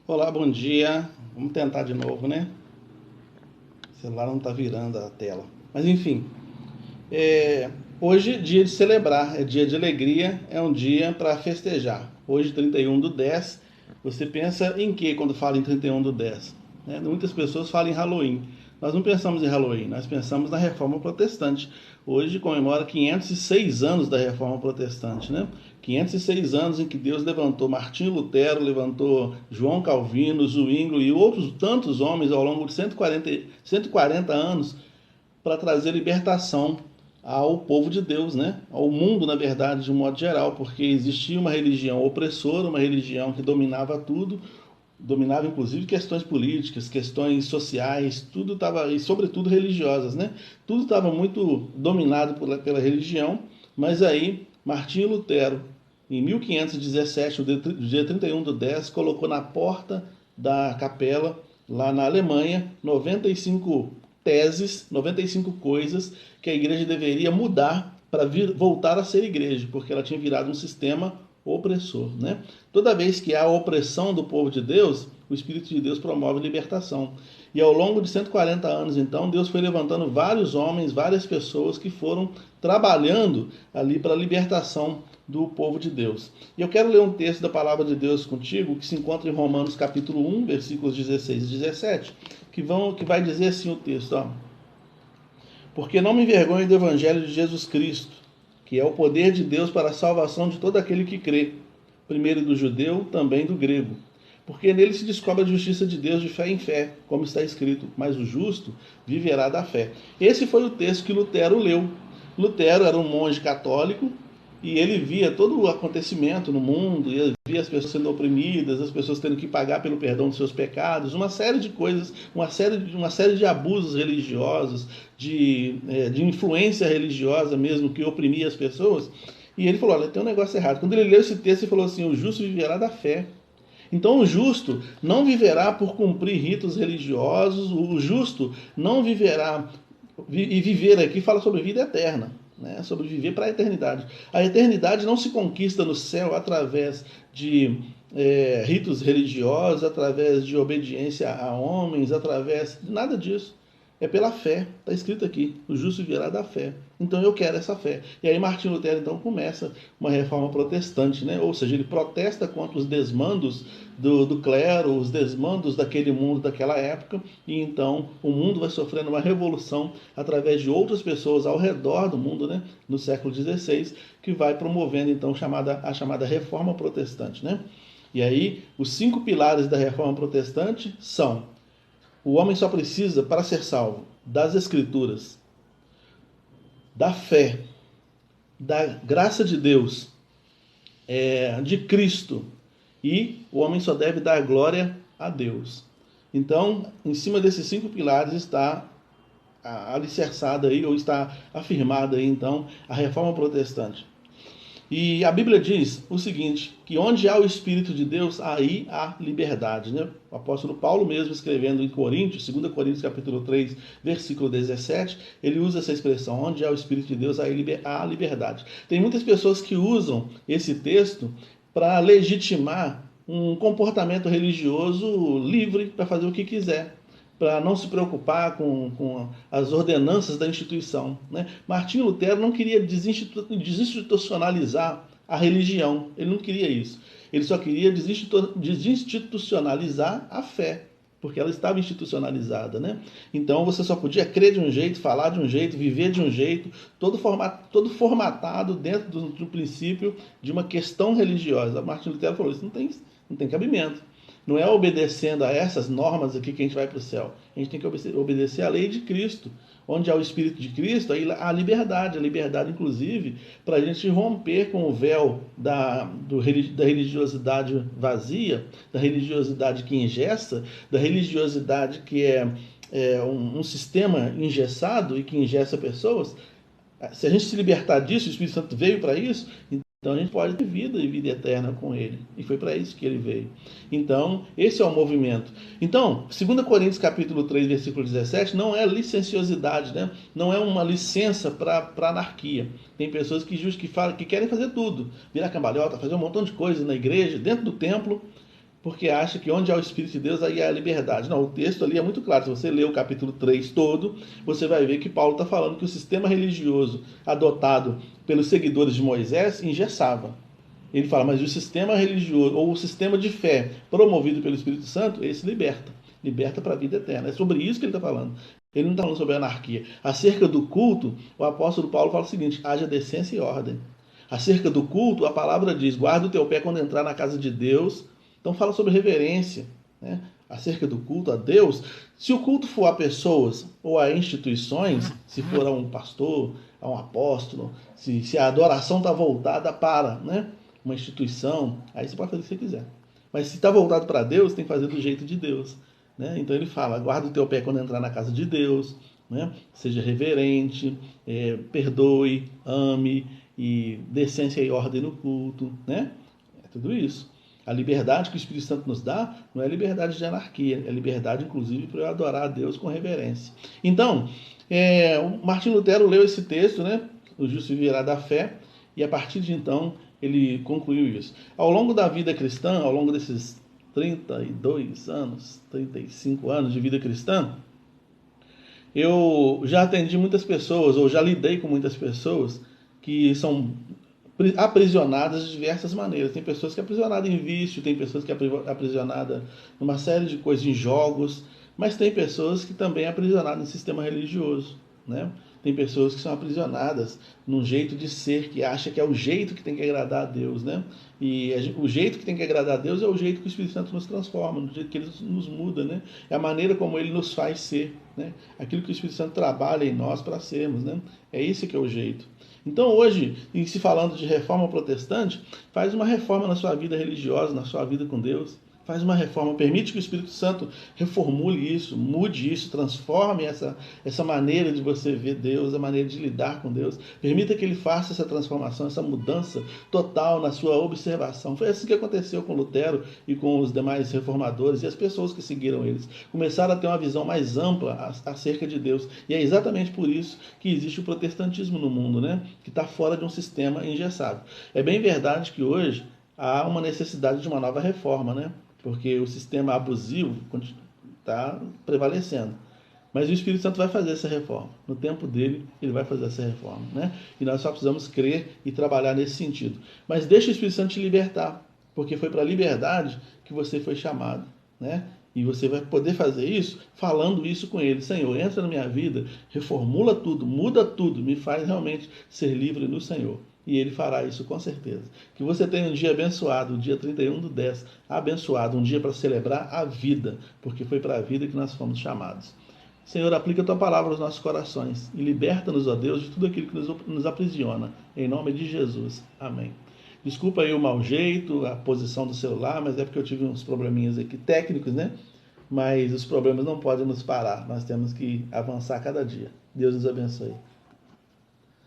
Olá, bom dia. Vamos tentar de novo, né? O celular não está virando a tela. Mas enfim, hoje é dia de celebrar, é dia de alegria, é um dia para festejar. Hoje, 31/10, você pensa em que quando fala em 31/10? Né? Muitas pessoas falam em Halloween. Nós não pensamos em Halloween, nós pensamos na Reforma Protestante. Hoje comemora 506 anos da Reforma Protestante, né? 506 anos em que Deus levantou Martinho Lutero, levantou João Calvino, Zwinglio e outros tantos homens ao longo de 140 anos para trazer libertação ao povo de Deus, né? Ao mundo, na verdade, de um modo geral, porque existia uma religião opressora, uma religião que dominava tudo, dominava inclusive questões políticas, questões sociais, tudo estava, e sobretudo religiosas, né? Tudo estava muito dominado pela religião, mas aí Martinho Lutero, em 1517, no dia 31/10, colocou na porta da capela, lá na Alemanha, 95 teses, 95 coisas que a igreja deveria mudar para voltar a ser igreja, porque ela tinha virado um sistema opressor, né? Toda vez que há opressão do povo de Deus, o Espírito de Deus promove libertação. E ao longo de 140 anos, então, Deus foi levantando vários homens, várias pessoas que foram trabalhando ali para a libertação do povo de Deus. E eu quero ler um texto da palavra de Deus contigo, que se encontra em Romanos capítulo 1, versículos 16 e 17, que vai dizer assim o texto, ó: porque não me envergonho do evangelho de Jesus Cristo, que é o poder de Deus para a salvação de todo aquele que crê, primeiro do judeu, também do grego. Porque nele se descobre a justiça de Deus de fé em fé, como está escrito, mas o justo viverá da fé. Esse foi o texto que Lutero leu. Lutero era um monge católico e ele via todo o acontecimento no mundo, ele via as pessoas sendo oprimidas, as pessoas tendo que pagar pelo perdão dos seus pecados, uma série de coisas, uma série de abusos religiosos, de influência religiosa mesmo, que oprimia as pessoas. E ele falou, olha, tem um negócio errado. Quando ele leu esse texto, ele falou assim, o justo viverá da fé. Então o justo não viverá por cumprir ritos religiosos, o justo não viverá, e viver aqui fala sobre vida eterna, né? Sobre viver para a eternidade. A eternidade não se conquista no céu através de ritos religiosos, através de obediência a homens, através de nada disso. É pela fé, está escrito aqui, o justo viverá da fé. Então eu quero essa fé. E aí Martinho Lutero então começa uma reforma protestante, né? Ou seja, ele protesta contra os desmandos do clero, os desmandos daquele mundo daquela época, e então o mundo vai sofrendo uma revolução através de outras pessoas ao redor do mundo, né? No século XVI, que vai promovendo então a chamada reforma protestante, né? E aí os 5 pilares da reforma protestante são: o homem só precisa, para ser salvo, das Escrituras, da fé, da graça de Deus, de Cristo, e o homem só deve dar glória a Deus. Então, em cima desses 5 pilares está alicerçada aí, ou está afirmada aí, então, a reforma protestante. E a Bíblia diz o seguinte, que onde há o Espírito de Deus, aí há liberdade, né? O apóstolo Paulo mesmo, escrevendo em Coríntios, 2 Coríntios capítulo 3, versículo 17, ele usa essa expressão, onde há o Espírito de Deus, aí há liberdade. Tem muitas pessoas que usam esse texto para legitimar um comportamento religioso livre para fazer o que quiser, para não se preocupar com as ordenanças da instituição, né? Martinho Lutero não queria desinstitucionalizar a religião, ele não queria isso. Ele só queria desinstitucionalizar a fé, porque ela estava institucionalizada, né? Então você só podia crer de um jeito, falar de um jeito, viver de um jeito, todo formatado dentro do princípio de uma questão religiosa. Martinho Lutero falou, isso não tem cabimento. Não é obedecendo a essas normas aqui que a gente vai para o céu. A gente tem que obedecer à lei de Cristo. Onde há o Espírito de Cristo, aí há a liberdade inclusive, para a gente romper com o véu da religiosidade vazia, da religiosidade que ingessa, da religiosidade que é um sistema engessado e que ingessa pessoas. Se a gente se libertar disso, o Espírito Santo veio para isso, então a gente pode ter vida e vida eterna com ele. E foi para isso que ele veio. Então, esse é o movimento. Então, 2 Coríntios capítulo 3, versículo 17, não é licenciosidade, né? Não é uma licença para anarquia. Tem pessoas que querem fazer tudo. Virar cambalhota, fazer um montão de coisa na igreja, dentro do templo, porque acha que onde há o Espírito de Deus, aí há a liberdade. Não, o texto ali é muito claro. Se você ler o capítulo 3 todo, você vai ver que Paulo está falando que o sistema religioso adotado pelos seguidores de Moisés engessava. Ele fala, mas o sistema religioso, ou o sistema de fé promovido pelo Espírito Santo, esse liberta. Liberta para a vida eterna. É sobre isso que ele está falando. Ele não está falando sobre anarquia. Acerca do culto, o apóstolo Paulo fala o seguinte: haja decência e ordem. Acerca do culto, a palavra diz: guarda o teu pé quando entrar na casa de Deus. Então fala sobre reverência, né? Acerca do culto a Deus. Se o culto for a pessoas ou a instituições, se for a um pastor, a um apóstolo, se a adoração está voltada para, né, uma instituição, aí você pode fazer o que você quiser. Mas se está voltado para Deus, tem que fazer do jeito de Deus, né? Então ele fala: guarda o teu pé quando entrar na casa de Deus, né? Seja reverente, perdoe, ame, e decência e ordem no culto, né? É tudo isso. A liberdade que o Espírito Santo nos dá não é liberdade de anarquia, é liberdade, inclusive, para eu adorar a Deus com reverência. Então, o Martim Lutero leu esse texto, né? O justo viverá da fé, e a partir de então ele concluiu isso. Ao longo da vida cristã, ao longo desses 32 anos, 35 anos de vida cristã, eu já atendi muitas pessoas, ou já lidei com muitas pessoas que são aprisionadas de diversas maneiras. Tem pessoas que é aprisionada em vício, tem pessoas que é aprisionada numa série de coisas, em jogos, mas tem pessoas que também é aprisionada em sistema religioso, né? Tem pessoas que são aprisionadas num jeito de ser, que acha que é o jeito que tem que agradar a Deus, né? E o jeito que tem que agradar a Deus é o jeito que o Espírito Santo nos transforma, no jeito que ele nos muda, né? É a maneira como ele nos faz ser, né? Aquilo que o Espírito Santo trabalha em nós para sermos, né? É esse que é o jeito. Então hoje, em se falando de reforma protestante, faz uma reforma na sua vida religiosa, na sua vida com Deus. Faz uma reforma, permite que o Espírito Santo reformule isso, mude isso, transforme essa maneira de você ver Deus, a maneira de lidar com Deus. Permita que ele faça essa transformação, essa mudança total na sua observação. Foi assim que aconteceu com Lutero e com os demais reformadores e as pessoas que seguiram eles. Começaram a ter uma visão mais ampla acerca de Deus. E é exatamente por isso que existe o protestantismo no mundo, né? Que está fora de um sistema engessado. É bem verdade que hoje há uma necessidade de uma nova reforma, né? Porque o sistema abusivo está prevalecendo. Mas o Espírito Santo vai fazer essa reforma. No tempo dele, ele vai fazer essa reforma, né? E nós só precisamos crer e trabalhar nesse sentido. Mas deixa o Espírito Santo te libertar, porque foi para a liberdade que você foi chamado, né? E você vai poder fazer isso falando isso com ele. Senhor, entra na minha vida, reformula tudo, muda tudo, me faz realmente ser livre no Senhor. E ele fará isso com certeza. Que você tenha um dia abençoado, o dia 31/10, abençoado, um dia para celebrar a vida, porque foi para a vida que nós fomos chamados. Senhor, aplica a tua palavra aos nossos corações e liberta-nos, ó Deus, de tudo aquilo que nos aprisiona. Em nome de Jesus. Amém. Desculpa aí o mau jeito, a posição do celular, mas é porque eu tive uns probleminhas aqui técnicos, né? Mas os problemas não podem nos parar. Nós temos que avançar cada dia. Deus nos abençoe.